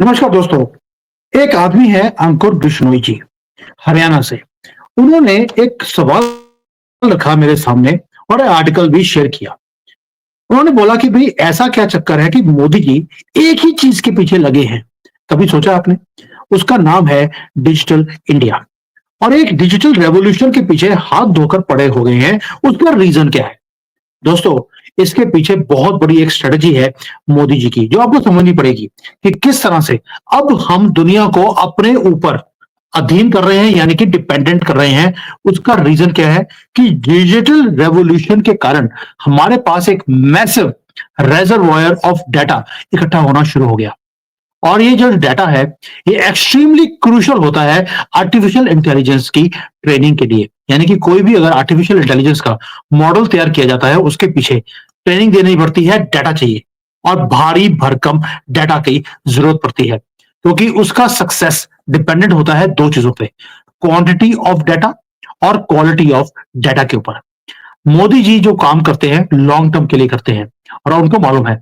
नमस्कार दोस्तों। एक आदमी है अंकुर बिश्नोई जी, हरियाणा से। उन्होंने एक सवाल रखा मेरे सामने और आर्टिकल भी शेयर किया। उन्होंने बोला कि भाई ऐसा क्या चक्कर है कि मोदी जी एक ही चीज के पीछे लगे हैं। कभी सोचा आपने? उसका नाम है डिजिटल इंडिया। और एक डिजिटल रेवोल्यूशन के पीछे हाथ धोकर पड़े हो गए हैं। उसका रीजन क्या है दोस्तों? इसके पीछे बहुत बड़ी एक स्ट्रेटजी है मोदी जी की, जो आपको समझनी पड़ेगी कि किस तरह से अब हम दुनिया को अपने ऊपर अधीन कर रहे हैं, यानी कि डिपेंडेंट कर रहे हैं। उसका रीजन क्या है कि डिजिटल रेवोल्यूशन के कारण हमारे पास एक मैसिव रेजर्वॉयर ऑफ डाटा इकट्ठा होना शुरू हो गया। और ये जो डाटा है, ये एक्सट्रीमली क्रूशियल होता है आर्टिफिशियल इंटेलिजेंस की ट्रेनिंग के लिए। यानी कि कोई भी अगर आर्टिफिशियल इंटेलिजेंस का मॉडल तैयार किया जाता है, उसके पीछे ट्रेनिंग देनी पड़ती है, डाटा चाहिए और भारी भरकम डाटा की जरूरत पड़ती है, क्योंकि उसका सक्सेस डिपेंडेंट होता है दो चीजों पे, क्वांटिटी ऑफ डाटा और क्वालिटी ऑफ डाटा के ऊपर। मोदी जी जो काम करते हैं लॉन्ग टर्म के लिए करते हैं, और उनको मालूम है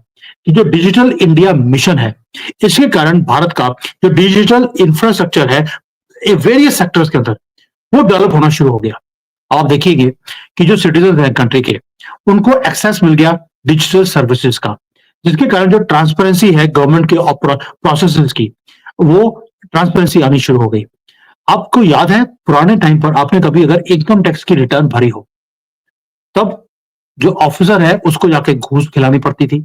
कि जो डिजिटल इंडिया मिशन है, इसके कारण भारत का जो डिजिटल इंफ्रास्ट्रक्चर है वेरियस सेक्टर्स के अंदर वो डेवलप होना शुरू हो गया। आप देखिए कि जो सिटीजन हैं कंट्री के, उनको एक्सेस मिल गया डिजिटल सर्विसेज का, जिसके कारण जो ट्रांसपेरेंसी है गवर्नमेंट के प्रोसेसेस की, वो ट्रांसपेरेंसी आनी शुरू हो गई। आपको याद है पुराने टाइम पर आपने कभी अगर इनकम टैक्स की रिटर्न भरी हो, तब जो ऑफिसर है उसको जाके घूस खिलानी पड़ती थी,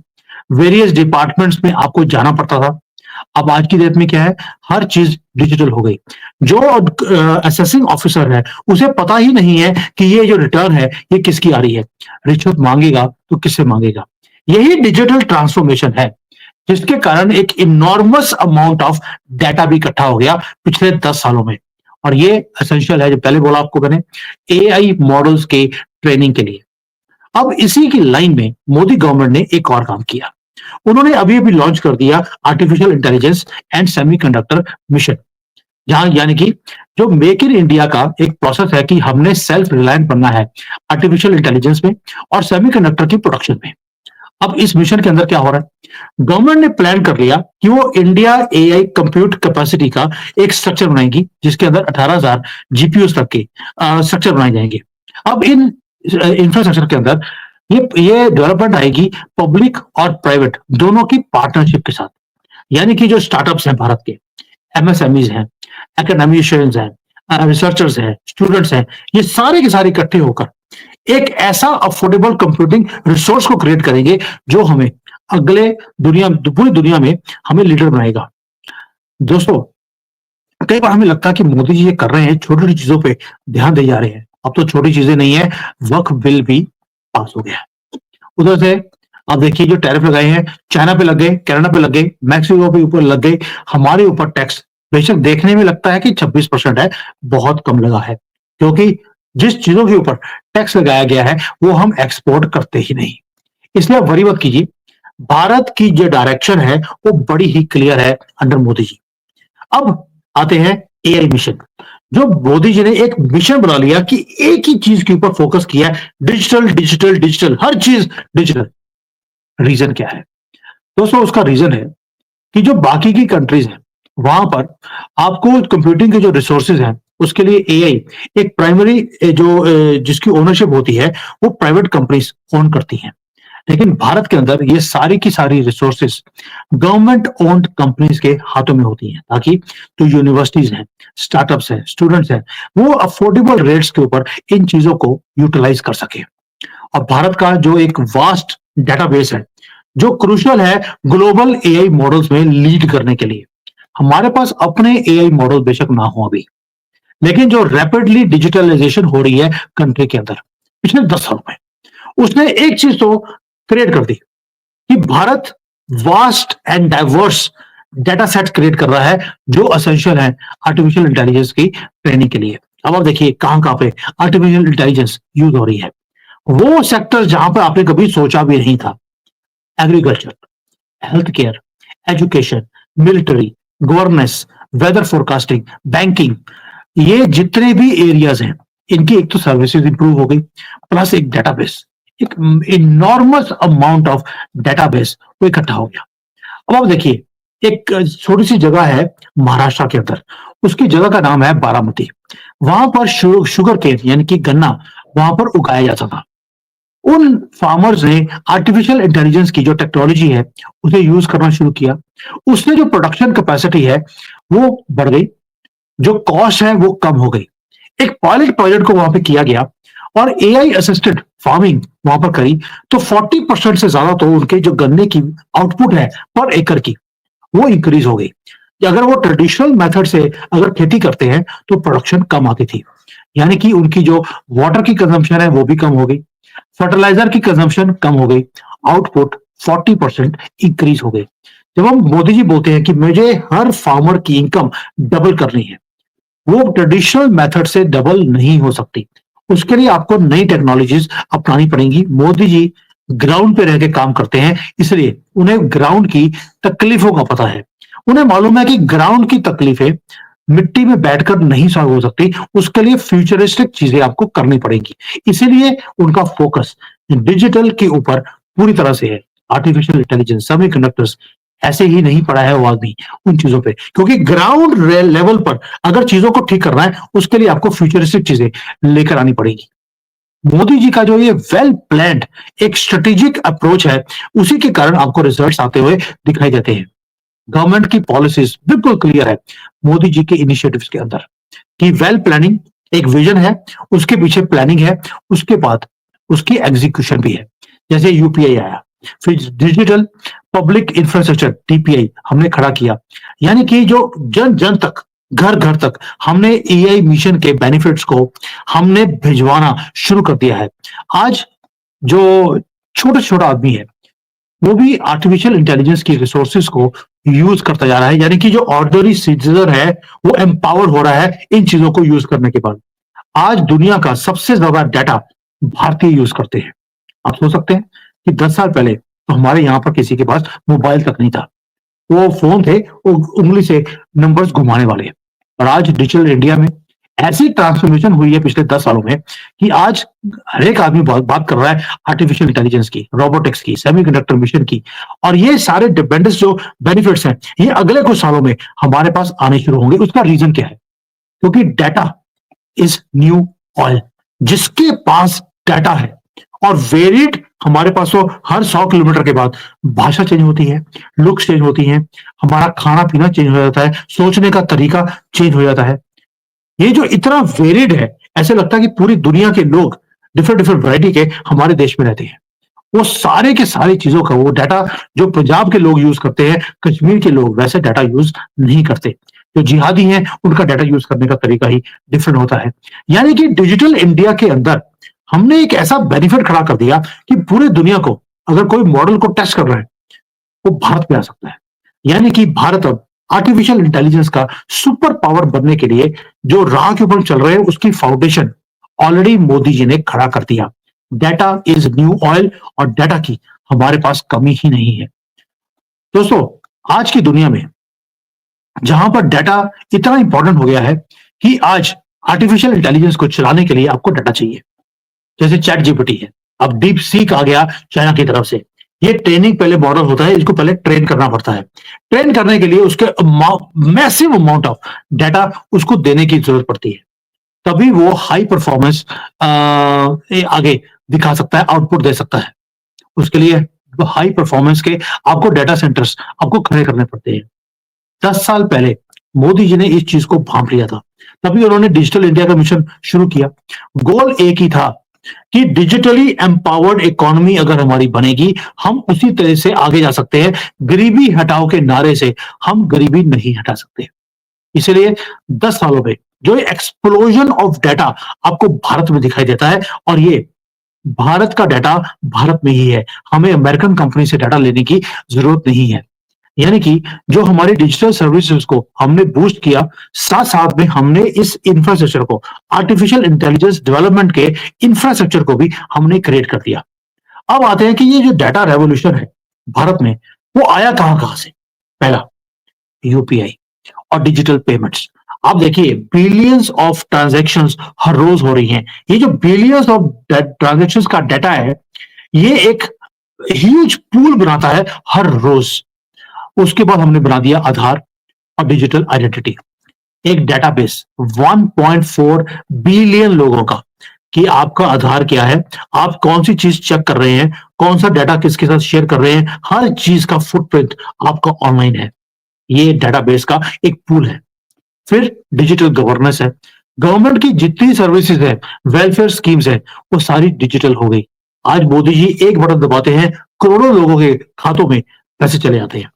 वेरियस डिपार्टमेंट्स में आपको जाना पड़ता था। अब आज की डेट में क्या है, हर चीज डिजिटल हो गई। जो असेसिंग ऑफिसर है उसे पता ही नहीं है कि ये जो रिटर्न है ये किसकी आ रही है, रिश्वत मांगेगा तो किससे मांगेगा। यही डिजिटल ट्रांसफॉर्मेशन है, जिसके कारण एक इनॉर्मस अमाउंट ऑफ डाटा भी इकट्ठा हो गया पिछले 10 सालों में। और ये एसेंशियल है, जो पहले बोला आपको मैंने, एआई मॉडल्स के ट्रेनिंग के लिए। अब इसी की लाइन में मोदी गवर्नमेंट ने एक और काम किया। उन्होंने अभी अभी लॉन्च कर दिया artificial intelligence and semiconductor mission, जहां यानी कि जो मेक इन इंडिया का एक प्रोसेस है कि हमने सेल्फ रिलायंट बनना है आर्टिफिशियल इंटेलिजेंस में और सेमीकंडक्टर की प्रोडक्शन में। अब इस मिशन के अंदर क्या हो रहा है, गवर्नमेंट ने प्लान कर लिया कि वो इंडिया एआई कंप्यूट कैपेसिटी का एक स्ट्रक्चर बनाएगी, जिसके अंदर 18,000 जीपीयू तक के स्ट्रक्चर बनाए जाएंगे। अब इन इंफ्रास्ट्रक्चर के अंदर ये डेवलपमेंट आएगी पब्लिक और प्राइवेट दोनों की पार्टनरशिप के साथ। यानी कि जो स्टार्टअप्स हैं भारत के, एमएसएमईज हैं, एकेडमिशियंस हैं, रिसर्चर्स हैं, स्टूडेंट्स हैं, ये सारे के सारे इकट्ठे होकर एक ऐसा अफोर्डेबल कंप्यूटिंग रिसोर्स को क्रिएट करेंगे जो हमें अगले पूरी दुनिया में हमें लीडर बनाएगा। दोस्तों, कई बार हमें लगता है कि मोदी जी ये कर रहे हैं, छोटी छोटी चीजों पे ध्यान दे जा रहे हैं। अब तो छोटी चीजें नहीं है, वक्फ बिल भी पास हो गया है। उधर से आप देखिए जो टैरिफ लगाए हैं, चाइना पे लग गए, कनाडा पे लग गए, मैक्सिको के ऊपर लग गए, हमारे ऊपर टैक्स बेशक देखने में लगता है कि 26% है, बहुत कम लगा है, क्योंकि जिस चीजों के ऊपर टैक्स लगाया गया है वो हम एक्सपोर्ट करते ही नहीं। इसलिए आप वरी मत कीजिए, भारत की जो डायरेक्शन है वो बड़ी ही क्लियर है अंडर मोदी जी। अब आते हैं एआई मिशन। जो मोदी जी ने एक मिशन बना लिया कि एक ही चीज के ऊपर फोकस किया है, डिजिटल डिजिटल डिजिटल, हर चीज डिजिटल। रीजन क्या है दोस्तों? उसका रीजन है कि जो बाकी की कंट्रीज हैं, वहां पर आपको कंप्यूटिंग के जो रिसोर्सेज हैं उसके लिए एआई एक प्राइमरी जिसकी ओनरशिप होती है वो प्राइवेट कंपनीज ओन करती हैं। लेकिन भारत के अंदर ये सारी की सारी रिसोर्सेस गवर्नमेंट ओन्ड कंपनीज के हाथों में होती हैं, ताकि जो यूनिवर्सिटीज हैं, स्टार्टअप्स हैं, स्टूडेंट्स हैं, वो अफोर्डेबल रेट्स के ऊपर इन चीजों को यूटिलाइज कर सके। और भारत का जो एक वास्ट डेटाबेस है, जो क्रूशियल है ग्लोबल एआई मॉडल्स में लीड करने के लिए। हमारे पास अपने एआई मॉडल बेशक ना हो अभी, लेकिन जो रैपिडली डिजिटलाइजेशन हो रही है कंट्री के अंदर पिछले 10 सालों में, उसने एक चीज तो क्रिएट कर दी कि Bharat vast and diverse data set create कर रहा है, जो असेंशियल है आर्टिफिशियल इंटेलिजेंस की ट्रेनिंग के लिए। अब आप देखिए कहां कहां पे आर्टिफिशियल इंटेलिजेंस यूज हो रही है। वो सेक्टर जहां पर आपने कभी सोचा भी नहीं था, agriculture, health care, education, military, governance, weather forecasting, banking, ये जितने भी एरियाज हैं, इनकी एक तो सर्विसेज इंप्रूव हो गई, प्लस एक डेटाबेस, एक इनॉर्मस अमाउंट ऑफ डेटाबेस वो इकट्ठा हो गया। अब आप देखिए एक छोटी सी जगह है महाराष्ट्र के अंदर, उसकी जगह का नाम है बारामती। वहां पर शुगर केन यानी कि गन्ना वहां पर उगाया जाता था। उन फार्मर्स ने आर्टिफिशियल इंटेलिजेंस की जो टेक्नोलॉजी है उसे यूज करना शुरू किया। उसने जो प्रोडक्शन कैपेसिटी है वो बढ़ गई, जो कॉस्ट है वो कम हो गई। एक पायलट प्रोजेक्ट को वहां पे किया गया और एआई असिस्टेड फार्मिंग वहां पर करी, तो 40% से ज्यादा तो उनके जो गन्ने की आउटपुट है पर एकड़ की वो इंक्रीज हो गई। कि अगर वो ट्रेडिशनल मेथड से अगर खेती करते हैं तो प्रोडक्शन कम आती थी, यानी कि उनकी जो वाटर की कंजम्पशन है वो भी कम हो गई, फर्टिलाइजर की कंजम्पशन कम हो गई, आउटपुट 40% इंक्रीज हो गई। जब हम मोदी जी बोलते हैं कि मुझे हर फार्मर की इनकम डबल करनी है, वो ट्रेडिशनल मेथड से डबल नहीं हो सकती। उसके लिए आपको नई टेक्नोलॉजीज अपनानी पड़ेंगी। मोदी जी ग्राउंड पे रह के काम करते हैं, इसलिए उन्हें ग्राउंड की तकलीफों का पता है। उन्हें मालूम है कि ग्राउंड की तकलीफें मिट्टी में बैठकर नहीं सॉल्व हो सकती, उसके लिए फ्यूचरिस्टिक चीजें आपको करनी पड़ेंगी। इसीलिए उनका फोकस डिजिटल के ऊपर पूरी तरह से है। आर्टिफिशियल इंटेलिजेंस, सेमीकंडक्टर्स, ऐसे ही नहीं पड़ा है वो आदमी उन चीजों पे, क्योंकि ग्राउंड लेवल पर अगर चीजों को ठीक करना है उसके लिए आपको फ्यूचरिस्टिक चीजें लेकर आनी पड़ेगी। मोदी जी का जो ये वेल प्लान्ड एक स्ट्रेटेजिक अप्रोच है, उसी के कारण आपको रिजल्ट्स आते हुए दिखाई देते हैं। गवर्नमेंट की पॉलिसीज बिल्कुल क्लियर है मोदी जी के इनिशिएटिव्स के अंदर, कि वेल प्लानिंग एक विजन है, उसके पीछे प्लानिंग है, उसके बाद उसकी एग्जीक्यूशन भी है। जैसे यूपीआई आया, फिर डिजिटल पब्लिक इंफ्रास्ट्रक्चर टीपीआई हमने खड़ा किया, यानी कि जो जन जन तक, घर घर तक हमने एआई मिशन के बेनिफिट्स को हमने भिजवाना शुरू कर दिया है। आज जो छोटा छोटा आदमी है वो भी आर्टिफिशियल इंटेलिजेंस की रिसोर्सेज को यूज करता जा रहा है, यानी कि जो ऑर्डिनरी सिटीजन है वो एम्पावर हो रहा है इन चीजों को यूज करने के बाद। आज दुनिया का सबसे ज्यादा डाटा भारतीय यूज करते हैं। आप सोच सकते हैं कि 10 साल पहले तो हमारे यहाँ पर किसी के पास मोबाइल तक नहीं था, वो फोन थे वो उंगली से नंबर्स घुमाने वाले। और आज डिजिटल इंडिया में ऐसी ट्रांसफॉर्मेशन हुई है पिछले 10 सालों में कि आज हर एक आदमी बात कर रहा है आर्टिफिशियल इंटेलिजेंस की, रोबोटिक्स की, सेमीकंडक्टर मिशन की। और ये सारे डिपेंडेंस जो बेनिफिट्स हैं ये अगले कुछ सालों में हमारे पास आने शुरू होंगे। उसका रीजन क्या है? क्योंकि डाटा इज न्यू ऑयल। जिसके पास डाटा है और वेरिड, हमारे पास तो हर 100 किलोमीटर के बाद भाषा चेंज होती है, लुक्स चेंज होती हैं, हमारा खाना पीना चेंज हो जाता है, सोचने का तरीका चेंज हो जाता है। ये जो इतना वेरिड है, ऐसे लगता है कि पूरी दुनिया के लोग डिफरेंट डिफरेंट वैरायटी के हमारे देश में रहते हैं। वो सारे के सारी चीजों का वो डाटा जो पंजाब के लोग यूज करते हैं, कश्मीर के लोग वैसे डाटा यूज नहीं करते। जो जिहादी हैं उनका डाटा यूज करने का तरीका ही डिफरेंट होता है। यानी कि डिजिटल इंडिया के अंदर हमने एक ऐसा बेनिफिट खड़ा कर दिया कि पूरी दुनिया को अगर कोई मॉडल को टेस्ट कर रहा है वो भारत पे आ सकता है। यानी कि भारत अब आर्टिफिशियल इंटेलिजेंस का सुपर पावर बनने के लिए जो राह के ऊपर चल रहे हैं उसकी फाउंडेशन ऑलरेडी मोदी जी ने खड़ा कर दिया। डाटा इज न्यू ऑयल और डाटा की हमारे पास कमी ही नहीं है। दोस्तों, आज की दुनिया में जहां पर डाटा इतना इंपॉर्टेंट हो गया है कि आज आर्टिफिशियल इंटेलिजेंस को चलाने के लिए आपको डाटा चाहिए। जैसे चैट जीपीटी है, अब डीप सीक आ गया चाइना की तरफ से। ये ट्रेनिंग पहले मॉडल होता है, इसको पहले ट्रेन करना पड़ता है। ट्रेन करने के लिए उसके मैसिव अमाउंट ऑफ डाटा उसको देने की जरूरत पड़ती है, तभी वो हाई परफॉर्मेंस आगे दिखा सकता है, आउटपुट दे सकता है। उसके लिए हाई परफॉर्मेंस के आपको डाटा सेंटर्स आपको खड़े करने पड़ते हैं। 10 साल पहले मोदी जी ने इस चीज को भांप लिया था, तभी उन्होंने डिजिटल इंडिया का मिशन शुरू किया। गोल एक ही था कि डिजिटली एम्पावर्ड इकोनॉमी अगर हमारी बनेगी, हम उसी तरह से आगे जा सकते हैं। गरीबी हटाओ के नारे से हम गरीबी नहीं हटा सकते। इसलिए 10 सालों में जो एक्सप्लोजन ऑफ डाटा आपको भारत में दिखाई देता है, और ये भारत का डाटा भारत में ही है, हमें अमेरिकन कंपनी से डाटा लेने की जरूरत नहीं है। यानी कि जो हमारी डिजिटल सर्विसेज को हमने बूस्ट किया, साथ साथ में हमने इस इंफ्रास्ट्रक्चर को, आर्टिफिशियल इंटेलिजेंस डेवलपमेंट के इंफ्रास्ट्रक्चर को भी हमने क्रिएट कर दिया। अब आते हैं कि ये जो डाटा रेवोल्यूशन है भारत में, वो आया कहां कहां से? पहला, यूपीआई और डिजिटल पेमेंट्स। आप देखिए बिलियंस ऑफ ट्रांजैक्शंस हर रोज हो रही हैं। ये जो बिलियंस ऑफ ट्रांजैक्शंस का डाटा है, ये एक ह्यूज पूल बनाता है हर रोज। उसके बाद हमने बना दिया आधार और डिजिटल आइडेंटिटी, एक डेटाबेस 1.4 बिलियन लोगों का, कि आपका आधार क्या है, आप कौन सी चीज चेक कर रहे हैं, कौन सा डाटा किसके साथ शेयर कर रहे हैं, हर चीज का फुटप्रिंट आपका ऑनलाइन है। ये डेटाबेस का एक पूल है। फिर डिजिटल गवर्नेंस है। गवर्नमेंट की जितनी सर्विसेज है, वेलफेयर स्कीम्स है, वो सारी डिजिटल हो गई। आज मोदी जी एक बटन दबाते हैं, करोड़ों लोगों के खातों में पैसे चले जाते हैं।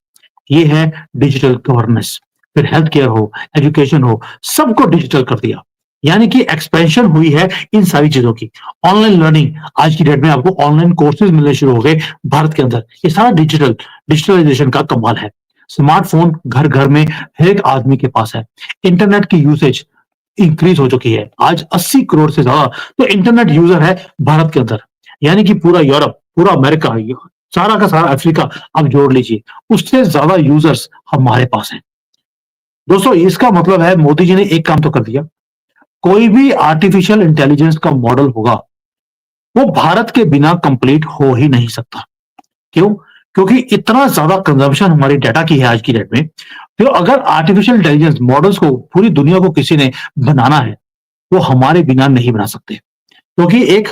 ये है डिजिटल गवर्नेंस। फिर हेल्थ केयर हो, एजुकेशन हो, सबको डिजिटल कर दिया। यानी कि एक्सपेंशन हुई है इन सारी चीजों की। ऑनलाइन लर्निंग, आज की डेट में आपको ऑनलाइन कोर्सेज मिलने शुरू हो गए भारत के अंदर। ये सारा डिजिटलाइजेशन का कमाल है। स्मार्टफोन घर घर में हर एक आदमी के पास है। इंटरनेट की यूसेज इंक्रीज हो चुकी है। आज 80 करोड़ से ज्यादा तो इंटरनेट यूजर है भारत के अंदर। यानी कि पूरा यूरोप, पूरा अमेरिका, सारा का सारा अफ्रीका आप जोड़ लीजिए, उससे ज्यादा यूजर्स हमारे पास हैं। दोस्तों, इसका मतलब है मोदी जी ने एक काम तो कर दिया। कोई भी आर्टिफिशियल इंटेलिजेंस का मॉडल होगा, वो भारत के बिना कंप्लीट हो ही नहीं सकता। क्यों? क्योंकि इतना ज्यादा कंजम्पशन हमारी डाटा की है आज की डेट में। तो अगर आर्टिफिशियल इंटेलिजेंस मॉडल्स को पूरी दुनिया को किसी ने बनाना है, वो हमारे बिना नहीं बना सकते। क्योंकि एक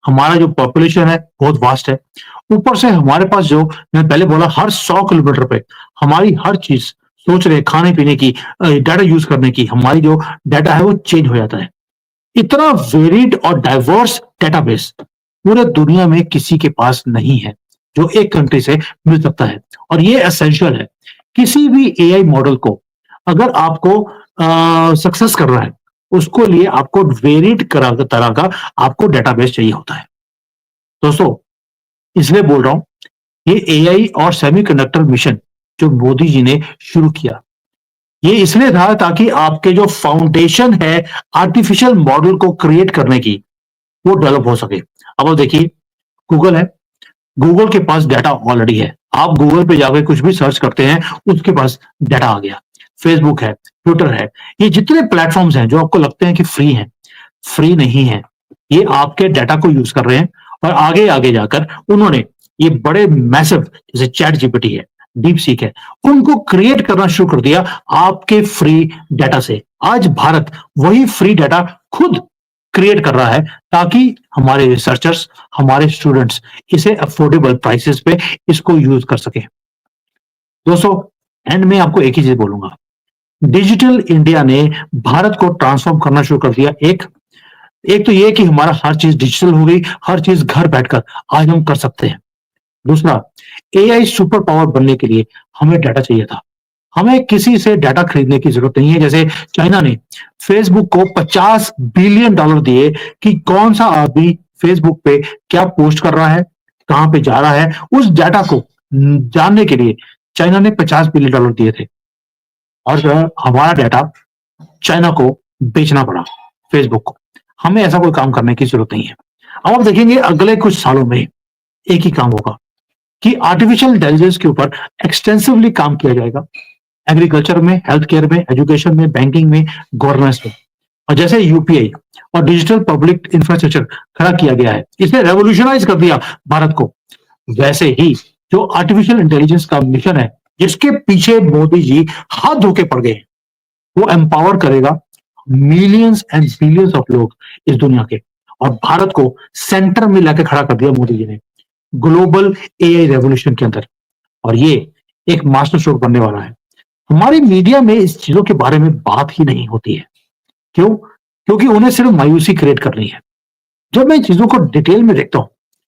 हमारा जो पॉपुलेशन है बहुत वास्ट है, ऊपर से हमारे पास जो मैं पहले बोला हर 100 किलोमीटर पे हमारी हर चीज सोच रहे खाने पीने की, डाटा यूज करने की, हमारी जो डाटा है वो चेंज हो जाता है। इतना वेरिड और डाइवर्स डेटाबेस पूरे दुनिया में किसी के पास नहीं है जो एक कंट्री से मिल सकता है। और ये एसेंशियल है। किसी भी एआई मॉडल को अगर आपको सक्सेस करना है, उसको लिए आपको वेरिड तरह का आपको डेटाबेस चाहिए होता है। दोस्तों, इसलिए बोल रहा हूं, ये एआई और सेमीकंडक्टर मिशन जो मोदी जी ने शुरू किया, ये इसलिए था ताकि आपके जो फाउंडेशन है आर्टिफिशियल मॉडल को क्रिएट करने की, वो डेवलप हो सके। अब आप देखिए, गूगल है, गूगल के पास डाटा ऑलरेडी है। आप गूगल पे जाकर कुछ भी सर्च करते हैं, उसके पास डाटा आ गया। फेसबुक है, ट्विटर है, ये जितने प्लेटफॉर्म्स हैं जो आपको लगते हैं कि फ्री हैं, फ्री नहीं है। ये आपके डाटा को यूज कर रहे हैं और आगे आगे जाकर उन्होंने ये बड़े मैसिव, जैसे चैट जीपीटी है, डीप सीक है, उनको क्रिएट करना शुरू कर दिया आपके फ्री डाटा से। आज भारत वही फ्री डाटा खुद क्रिएट कर रहा है ताकि हमारे रिसर्चर्स, हमारे स्टूडेंट्स इसे अफोर्डेबल प्राइसेस पे इसको यूज कर सके। दोस्तों, एंड में आपको एक ही चीज बोलूंगा, डिजिटल इंडिया ने भारत को ट्रांसफॉर्म करना शुरू कर दिया। एक एक तो ये कि हमारा हर चीज डिजिटल हो गई, हर चीज घर बैठकर आज हम कर सकते हैं। दूसरा, एआई सुपर पावर बनने के लिए हमें डाटा चाहिए था। हमें किसी से डाटा खरीदने की जरूरत नहीं है। जैसे चाइना ने फेसबुक को $50 बिलियन दिए कि कौन सा आदमी फेसबुक पे क्या पोस्ट कर रहा है, कहां पे जा रहा है, उस डाटा को जानने के लिए चाइना ने $50 बिलियन दिए थे। और जो है हमारा डाटा चाइना को बेचना पड़ा, फेसबुक को। हमें ऐसा कोई काम करने की जरूरत नहीं है। अब आप देखेंगे अगले कुछ सालों में एक ही काम होगा कि आर्टिफिशियल इंटेलिजेंस के ऊपर एक्सटेंसिवली काम किया जाएगा। एग्रीकल्चर में, हेल्थ केयर में, एजुकेशन में, बैंकिंग में, गवर्नेंस में। और जैसे यूपीआई और डिजिटल पब्लिक इंफ्रास्ट्रक्चर खड़ा किया गया है, इसने रेवोल्यूशनाइज कर दिया भारत को, वैसे ही जो आर्टिफिशियल इंटेलिजेंस का मिशन है, जिसके पीछे मोदी जी हाथ धोके पड़ गए, वो एम्पावर करेगा मिलियंस एंड बिलियंस ऑफ लोग इस दुनिया के। और भारत को सेंटर में लाके खड़ा कर दिया मोदी जी ने ग्लोबल एआई रेवोल्यूशन के अंदर। और ये एक मास्टर स्ट्रोक बनने वाला है। हमारी मीडिया में इस चीजों के बारे में बात ही नहीं होती है। क्यों? क्योंकि उन्हें सिर्फ मायूसी क्रिएट करनी है। जब मैं चीजों को डिटेल में देखता हूं,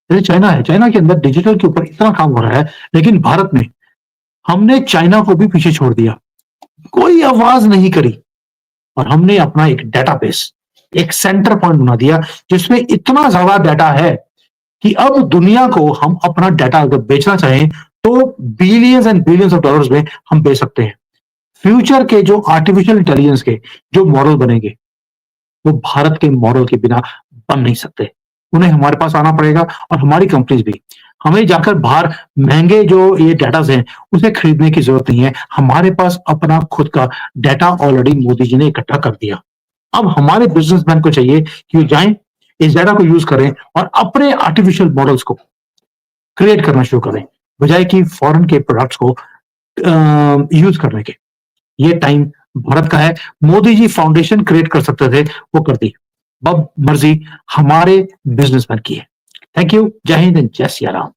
जैसे चाइना है, चाइना के अंदर डिजिटल के ऊपर इतना काम हो रहा है, लेकिन भारत में हमने चाइना को भी पीछे छोड़ दिया, कोई आवाज नहीं करी। और हमने अपना एक डेटाबेस, एक सेंटर पॉइंट बना दिया जिसमें इतना ज्यादा डाटा है कि अब दुनिया को हम अपना डाटा अगर बेचना चाहें तो billions and billions of dollars में हम बेच सकते हैं। फ्यूचर के जो आर्टिफिशियल इंटेलिजेंस के जो मॉडल बनेंगे, वो भारत के मॉडल के बिना बन नहीं सकते। उन्हें हमारे पास आना पड़ेगा और हमारी कंपनीज भी। हमें जाकर बाहर महंगे जो ये डाटास हैं उसे खरीदने की जरूरत नहीं है। हमारे पास अपना खुद का डाटा ऑलरेडी मोदी जी ने इकट्ठा कर दिया। अब हमारे बिजनेसमैन को चाहिए कि वो जाएं, इस डाटा को यूज करें और अपने आर्टिफिशियल मॉडल्स को क्रिएट करना शुरू करें, बजाय कि फॉरेन के प्रोडक्ट्स को यूज करने के। ये टाइम भारत का है। मोदी जी फाउंडेशन क्रिएट कर सकते थे, वो कर दी। अब मर्जी हमारे बिजनेसमैन की है। Thank you. जय हिंद एंड जय सिया राम।